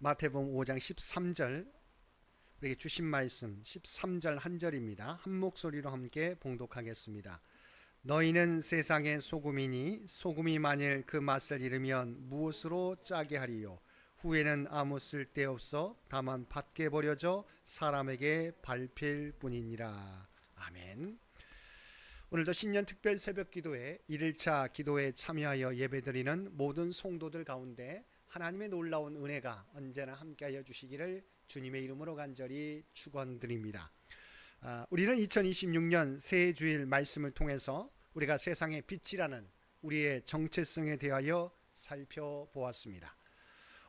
마태복음 5장 13절 우리에게 주신 말씀 13절 한 절입니다. 한 목소리로 함께 봉독하겠습니다. 너희는 세상의 소금이니 소금이 만일 그 맛을 잃으면 무엇으로 짜게 하리요? 후에는 아무 쓸데없어 다만 밖에 버려져 사람에게 밟힐 뿐이니라. 아멘. 오늘도 신년 특별 새벽 기도회 1일차 기도에 참여하여 예배드리는 모든 성도들 가운데 하나님의 놀라운 은혜가 언제나 함께하여 주시기를 주님의 이름으로 간절히 축원드립니다. 우리는 2026년 새해 주일 말씀을 통해서 우리가 세상의 빛이라는 우리의 정체성에 대하여 살펴보았습니다.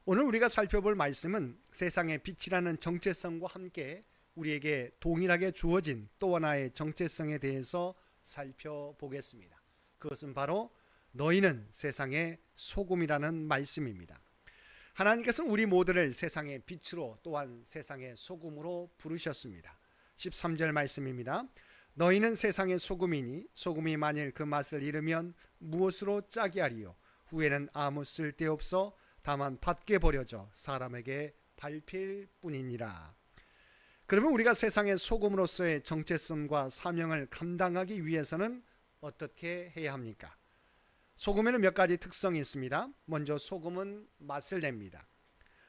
오늘 우리가 살펴볼 말씀은 세상의 빛이라는 정체성과 함께 우리에게 동일하게 주어진 또 하나의 정체성에 대해서 살펴보겠습니다. 그것은 바로 너희는 세상의 소금이라는 말씀입니다. 하나님께서는 우리 모두를 세상의 빛으로 또한 세상의 소금으로 부르셨습니다. 13절 말씀입니다. 너희는 세상의 소금이니 소금이 만일 그 맛을 잃으면 무엇으로 짜게 하리요? 후에는 아무 쓸데없어 다만 밖에 버려져 사람에게 밟힐 뿐이니라. 그러면 우리가 세상의 소금으로서의 정체성과 사명을 감당하기 위해서는 어떻게 해야 합니까? 소금에는 몇 가지 특성이 있습니다. 먼저 소금은 맛을 냅니다.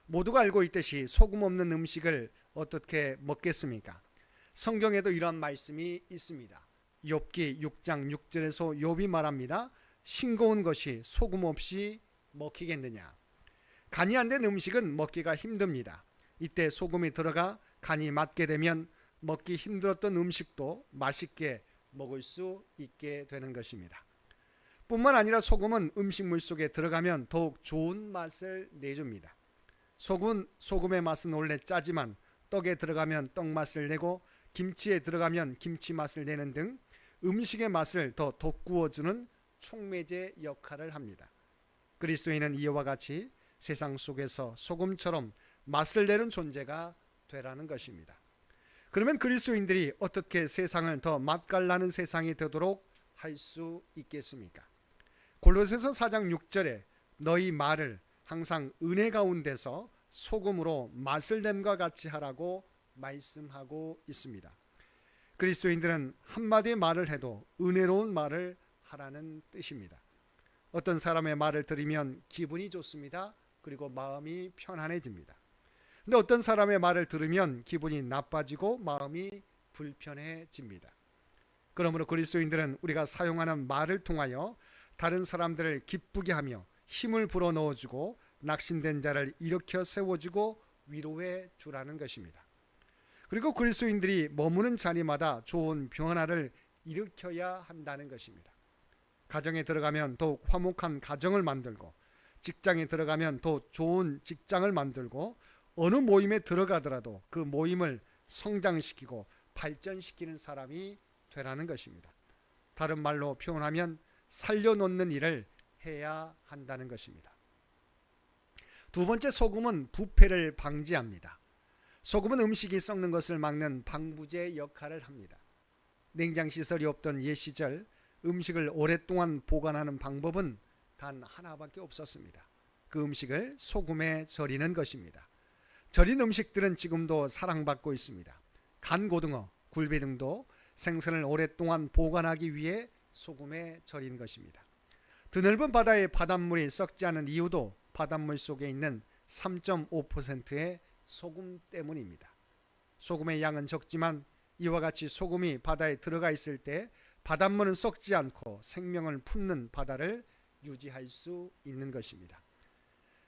모두가 알고 있듯이 소금 없는 음식을 어떻게 먹겠습니까? 성경에도 이런 말씀이 있습니다. 욥기 6장 6절에서 욥이 말합니다. 싱거운 것이 소금 없이 먹히겠느냐. 간이 안 된 음식은 먹기가 힘듭니다. 이때 소금이 들어가 간이 맞게 되면 먹기 힘들었던 음식도 맛있게 먹을 수 있게 되는 것입니다. 뿐만 아니라 소금은 음식물 속에 들어가면 더욱 좋은 맛을 내줍니다. 소금의 맛은 원래 짜지만 떡에 들어가면 떡 맛을 내고 김치에 들어가면 김치 맛을 내는 등 음식의 맛을 더 돋구어주는 촉매제 역할을 합니다. 그리스도인은 이와 같이 세상 속에서 소금처럼 맛을 내는 존재가 되라는 것입니다. 그러면 그리스도인들이 어떻게 세상을 더 맛깔나는 세상이 되도록 할 수 있겠습니까? 골로새서 4장 6절에 너희 말을 항상 은혜 가운데서 소금으로 맛을 냄과 같이 하라고 말씀하고 있습니다. 그리스도인들은 한마디 말을 해도 은혜로운 말을 하라는 뜻입니다. 어떤 사람의 말을 들으면 기분이 좋습니다. 그리고 마음이 편안해집니다. 근데 어떤 사람의 말을 들으면 기분이 나빠지고 마음이 불편해집니다. 그러므로 그리스도인들은 우리가 사용하는 말을 통하여 다른 사람들을 기쁘게 하며 힘을 불어넣어주고 낙심된 자를 일으켜 세워주고 위로해 주라는 것입니다. 그리고 그리스도인들이 머무는 자리마다 좋은 변화를 일으켜야 한다는 것입니다. 가정에 들어가면 더욱 화목한 가정을 만들고 직장에 들어가면 더 좋은 직장을 만들고 어느 모임에 들어가더라도 그 모임을 성장시키고 발전시키는 사람이 되라는 것입니다. 다른 말로 표현하면 살려놓는 일을 해야 한다는 것입니다. 두 번째, 소금은 부패를 방지합니다. 소금은 음식이 썩는 것을 막는 방부제 역할을 합니다. 냉장시설이 없던 옛 시절 음식을 오랫동안 보관하는 방법은 단 하나밖에 없었습니다. 그 음식을 소금에 절이는 것입니다. 절인 음식들은 지금도 사랑받고 있습니다. 간 고등어, 굴비 등도 생선을 오랫동안 보관하기 위해 소금에 절인 것입니다. 드넓은 바다의 바닷물이 썩지 않은 이유도 바닷물 속에 있는 3.5%의 소금 때문입니다. 소금의 양은 적지만 이와 같이 소금이 바다에 들어가 있을 때 바닷물은 썩지 않고 생명을 품는 바다를 유지할 수 있는 것입니다.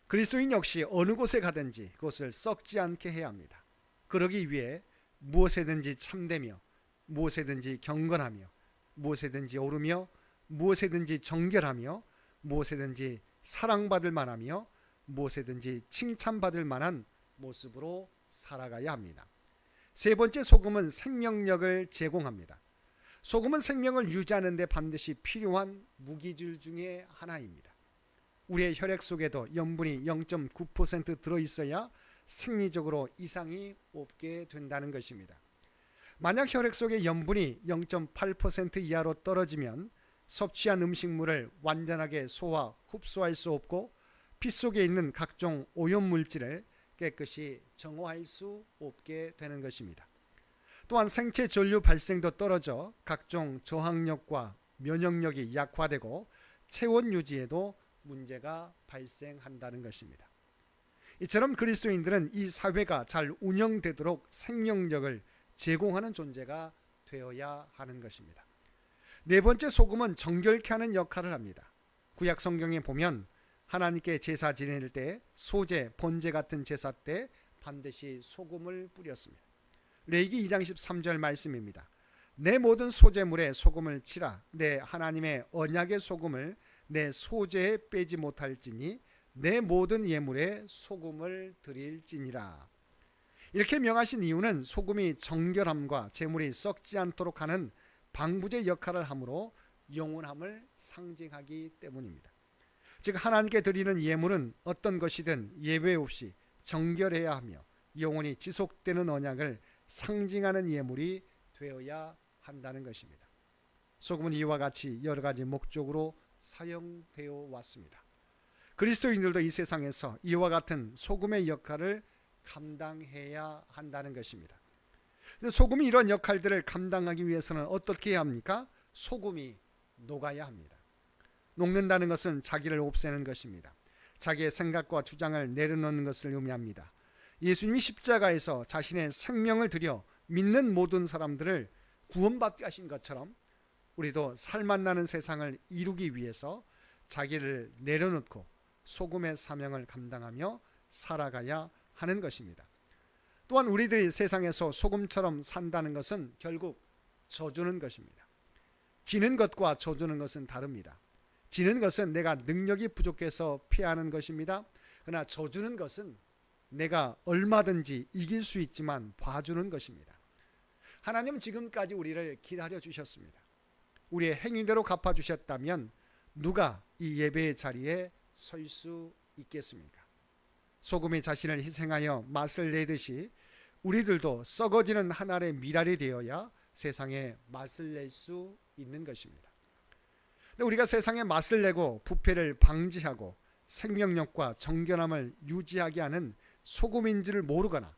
그리스도인 역시 어느 곳에 가든지 그것을 썩지 않게 해야 합니다. 그러기 위해 무엇에든지 참되며 무엇에든지 경건하며 무엇에든지 오르며 무엇에든지 정결하며 무엇에든지 사랑받을 만하며 무엇에든지 칭찬받을 만한 모습으로 살아가야 합니다. 세 번째, 소금은 생명력을 제공합니다. 소금은 생명을 유지하는 데 반드시 필요한 무기질 중에 하나입니다. 우리의 혈액 속에도 염분이 0.9% 들어있어야 생리적으로 이상이 없게 된다는 것입니다. 만약 혈액 속의 염분이 0.8% 이하로 떨어지면 섭취한 음식물을 완전하게 소화, 흡수할 수 없고 피 속에 있는 각종 오염물질을 깨끗이 정화할 수 없게 되는 것입니다. 또한 생체 전류 발생도 떨어져 각종 저항력과 면역력이 약화되고 체온 유지에도 문제가 발생한다는 것입니다. 이처럼 그리스도인들은 이 사회가 잘 운영되도록 생명력을 제공하는 존재가 되어야 하는 것입니다. 네 번째, 소금은 정결케 하는 역할을 합니다. 구약 성경에 보면 하나님께 제사 지낼 때 소제, 번제 같은 제사 때 반드시 소금을 뿌렸습니다. 레위기 2장 13절 말씀입니다. 내 모든 소제물에 소금을 치라. 내 하나님의 언약의 소금을 내 소제에 빼지 못할지니 내 모든 예물에 소금을 드릴지니라. 이렇게 명하신 이유는 소금이 정결함과 제물이 썩지 않도록 하는 방부제 역할을 하므로 영원함을 상징하기 때문입니다. 즉 하나님께 드리는 예물은 어떤 것이든 예외 없이 정결해야 하며 영원히 지속되는 언약을 상징하는 예물이 되어야 한다는 것입니다. 소금은 이와 같이 여러 가지 목적으로 사용되어 왔습니다. 그리스도인들도 이 세상에서 이와 같은 소금의 역할을 감당해야 한다는 것입니다. 소금이 이런 역할들을 감당하기 위해서는 어떻게 해야 합니까? 소금이 녹아야 합니다. 녹는다는 것은 자기를 없애는 것입니다. 자기의 생각과 주장을 내려놓는 것을 의미합니다. 예수님이 십자가에서 자신의 생명을 들여 믿는 모든 사람들을 구원받게 하신 것처럼 우리도 살맛나는 세상을 이루기 위해서 자기를 내려놓고 소금의 사명을 감당하며 살아가야 하는 것입니다. 또한 우리들이 세상에서 소금처럼 산다는 것은 결국 져주는 것입니다. 지는 것과 져주는 것은 다릅니다. 지는 것은 내가 능력이 부족해서 피하는 것입니다. 그러나 져주는 것은 내가 얼마든지 이길 수 있지만 봐주는 것입니다. 하나님은 지금까지 우리를 기다려 주셨습니다. 우리의 행위대로 갚아주셨다면 누가 이 예배의 자리에 설 수 있겠습니까? 소금이 자신을 희생하여 맛을 내듯이 우리들도 썩어지는 한 알의 밀알이 되어야 세상에 맛을 낼 수 있는 것입니다. 우리가 세상에 맛을 내고 부패를 방지하고 생명력과 정결함을 유지하게 하는 소금인지를 모르거나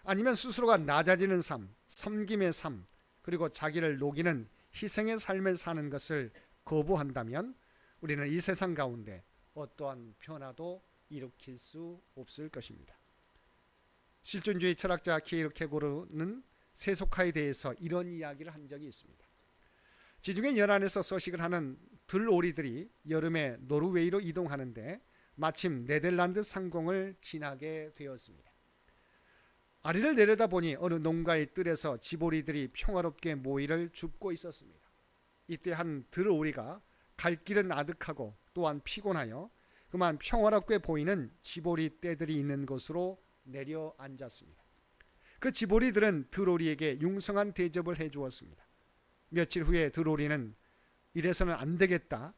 아니면 스스로가 낮아지는 삶, 섬김의 삶, 그리고 자기를 녹이는 희생의 삶을 사는 것을 거부한다면 우리는 이 세상 가운데 어떠한 변화도 일으킬 수 없을 것입니다. 실존주의 철학자 키르케고르는 세속화에 대해서 이런 이야기를 한 적이 있습니다. 지중해 연안에서 서식을 하는 들오리들이 여름에 노르웨이로 이동하는데 마침 네덜란드 상공을 지나게 되었습니다. 아래를 내려다보니 어느 농가의 뜰에서 지보리들이 평화롭게 모이를 줍고 있었습니다. 이때 한 들오리가 갈 길은 아득하고 또한 피곤하여 그만 평화롭게 보이는 지보리 떼들이 있는 곳으로 내려앉았습니다. 그 지보리들은 들오리에게 융성한 대접을 해주었습니다. 며칠 후에 들오리는 이래서는 안 되겠다,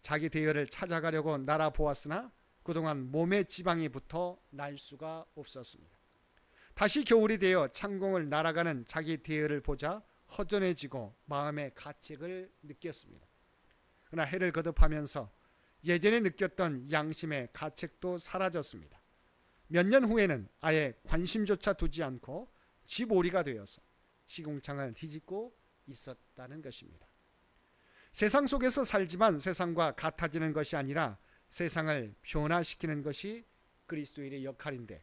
자기 대열을 찾아가려고 날아보았으나 그동안 몸에 지방이 붙어 날 수가 없었습니다. 다시 겨울이 되어 창공을 날아가는 자기 대열을 보자 허전해지고 마음의 가책을 느꼈습니다. 그러나 해를 거듭하면서 예전에 느꼈던 양심의 가책도 사라졌습니다. 몇 년 후에는 아예 관심조차 두지 않고 집오리가 되어서 시궁창을 뒤집고 있었다는 것입니다. 세상 속에서 살지만 세상과 같아지는 것이 아니라 세상을 변화시키는 것이 그리스도인의 역할인데,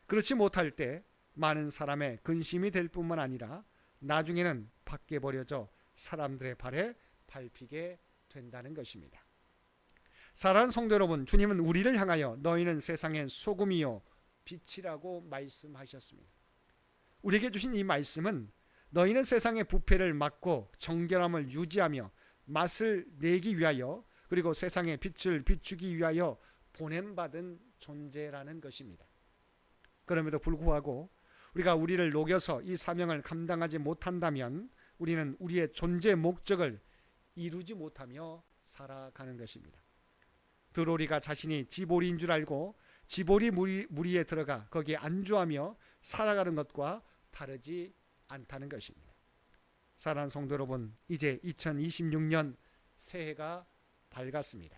그렇지 못할 때 많은 사람의 근심이 될 뿐만 아니라 나중에는 밖에 버려져 사람들의 발에 밟히게 된다는 것입니다. 사랑하는 성도 여러분, 주님은 우리를 향하여 너희는 세상의 소금이요 빛이라고 말씀하셨습니다. 우리에게 주신 이 말씀은 너희는 세상의 부패를 막고 정결함을 유지하며 맛을 내기 위하여, 그리고 세상의 빛을 비추기 위하여 보냄받은 존재라는 것입니다. 그럼에도 불구하고 우리가 우리를 녹여서 이 사명을 감당하지 못한다면 우리는 우리의 존재 목적을 이루지 못하며 살아가는 것입니다. 들오리가 자신이 지보리인 줄 알고 지보리 무리에 들어가 거기에 안주하며 살아가는 것과 다르지 않다는 것입니다. 사랑하는 성도 여러분, 이제 2026년 새해가 밝았습니다.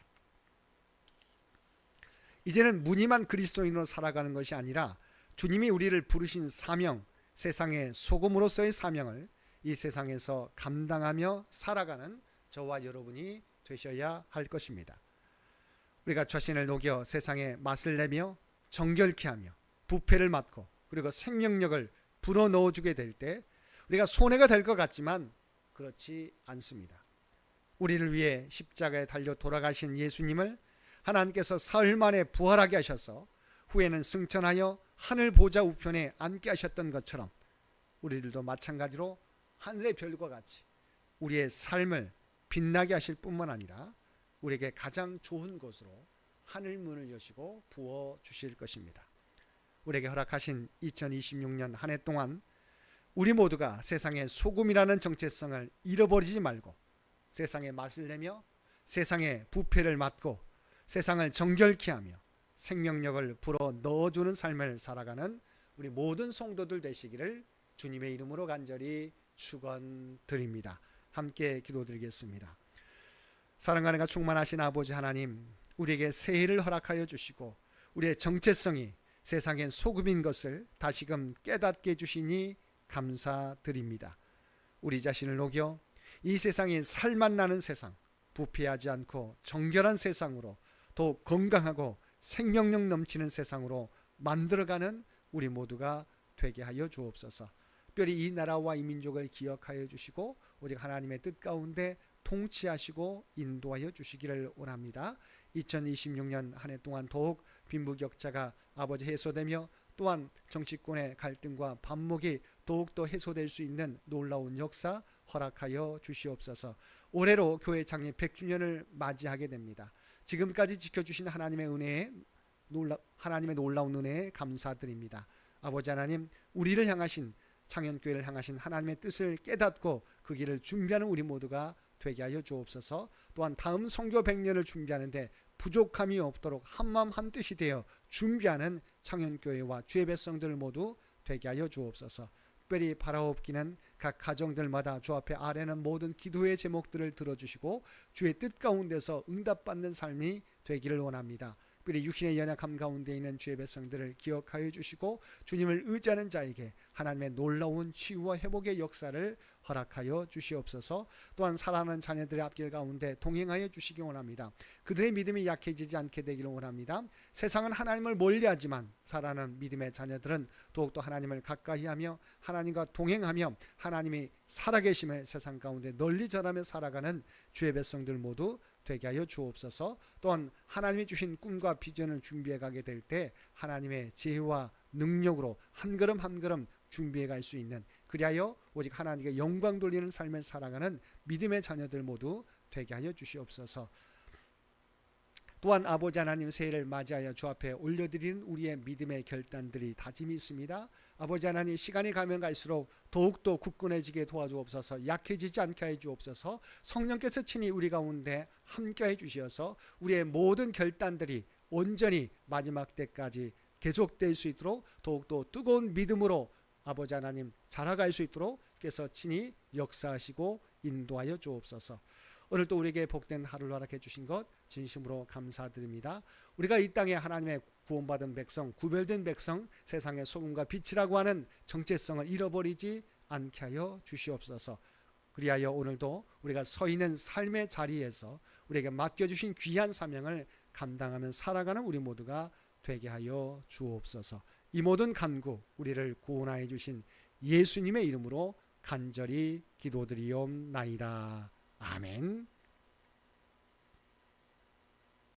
이제는 무늬만 그리스도인으로 살아가는 것이 아니라 주님이 우리를 부르신 사명, 세상의 소금으로서의 사명을 이 세상에서 감당하며 살아가는 저와 여러분이 되셔야 할 것입니다. 우리가 자신을 녹여 세상에 맛을 내며 정결케 하며 부패를 맡고 그리고 생명력을 불어넣어주게 될 때 우리가 손해가 될 것 같지만 그렇지 않습니다. 우리를 위해 십자가에 달려 돌아가신 예수님을 하나님께서 사흘 만에 부활하게 하셔서 후에는 승천하여 하늘 보좌 우편에 앉게 하셨던 것처럼 우리들도 마찬가지로 하늘의 별과 같이 우리의 삶을 빛나게 하실 뿐만 아니라 우리에게 가장 좋은 곳으로 하늘 문을 여시고 부어 주실 것입니다. 우리에게 허락하신 2026년 한 해 동안 우리 모두가 세상의 소금이라는 정체성을 잃어버리지 말고 세상의 맛을 내며 세상의 부패를 맡고 세상을 정결케 하며 생명력을 불어 넣어주는 삶을 살아가는 우리 모든 성도들 되시기를 주님의 이름으로 간절히 축원드립니다. 함께 기도드리겠습니다. 사랑과 은혜가 충만하신 아버지 하나님, 우리에게 새해를 허락하여 주시고 우리의 정체성이 세상의 소금인 것을 다시금 깨닫게 해주시니 감사드립니다. 우리 자신을 녹여 이 세상이 살맛 나는 세상, 부패하지 않고 정결한 세상으로 더욱 건강하고 생명력 넘치는 세상으로 만들어가는 우리 모두가 되게 하여 주옵소서. 특별히 이 나라와 이 민족을 기억하여 주시고 오직 하나님의 뜻 가운데 통치하시고 인도하여 주시기를 원합니다. 2026년 한 해 동안 더욱 빈부격차가 아버지 해소되며 또한 정치권의 갈등과 반목이 더욱더 해소될 수 있는 놀라운 역사 허락하여 주시옵소서. 올해로 교회 창립 100주년을 맞이하게 됩니다. 지금까지 지켜주신 하나님의 은혜에 하나님의 놀라운 은혜에 감사드립니다. 아버지 하나님, 우리를 향하신 창현교회를 향하신 하나님의 뜻을 깨닫고 그 길을 준비하는 우리 모두가 되게 하여 주옵소서. 또한 다음 선교 100년을 준비하는데 부족함이 없도록 한마음 한뜻이 되어 준비하는 창현교회와 주의 백성들 모두 되게 하여 주옵소서. 특별히 바라옵기는 각 가정들마다 주 앞에 아뢰는 모든 기도의 제목들을 들어주시고 주의 뜻 가운데서 응답받는 삶이 되기를 원합니다. 특별히 육신의 연약함 가운데 있는 주의 백성들을 기억하여 주시고 주님을 의지하는 자에게 하나님의 놀라운 치유와 회복의 역사를 허락하여 주시옵소서. 또한 사랑하는 자녀들의 앞길 가운데 동행하여 주시기 원합니다. 그들의 믿음이 약해지지 않게 되기를 원합니다. 세상은 하나님을 멀리하지만 사랑하는 믿음의 자녀들은 더욱더 하나님을 가까이하며 하나님과 동행하며 하나님이 살아계심의 세상 가운데 널리 전하며 살아가는 주의 백성들 모두 되게 하여 주옵소서. 또한 하나님이 주신 꿈과 비전을 준비해 가게 될 때 하나님의 지혜와 능력으로 한 걸음 한 걸음 준비해 갈 수 있는, 그리하여 오직 하나님께 영광 돌리는 삶을 살아가는 믿음의 자녀들 모두 되게 하여 주시옵소서. 또한 아버지 하나님, 새해를 맞이하여 주 앞에 올려드리는 우리의 믿음의 결단들이 다짐이 있습니다. 아버지 하나님, 시간이 가면 갈수록 더욱더 굳건해지게 도와주옵소서. 약해지지 않게 해 주옵소서. 성령께서 친히 우리 가운데 함께해 주시어서 우리의 모든 결단들이 온전히 마지막 때까지 계속될 수 있도록 더욱더 뜨거운 믿음으로 아버지 하나님 자라갈 수 있도록 께서 친히 역사하시고 인도하여 주옵소서. 오늘 또 우리에게 복된 하루를 허락해 주신 것 진심으로 감사드립니다. 우리가 이 땅에 하나님의 구원받은 백성, 구별된 백성, 세상의 소금과 빛이라고 하는 정체성을 잃어버리지 않게 하여 주시옵소서. 그리하여 오늘도 우리가 서 있는 삶의 자리에서 우리에게 맡겨주신 귀한 사명을 감당하며 살아가는 우리 모두가 되게 하여 주옵소서. 이 모든 간구 우리를 구원하여 주신 예수님의 이름으로 간절히 기도드리옵나이다. 아멘.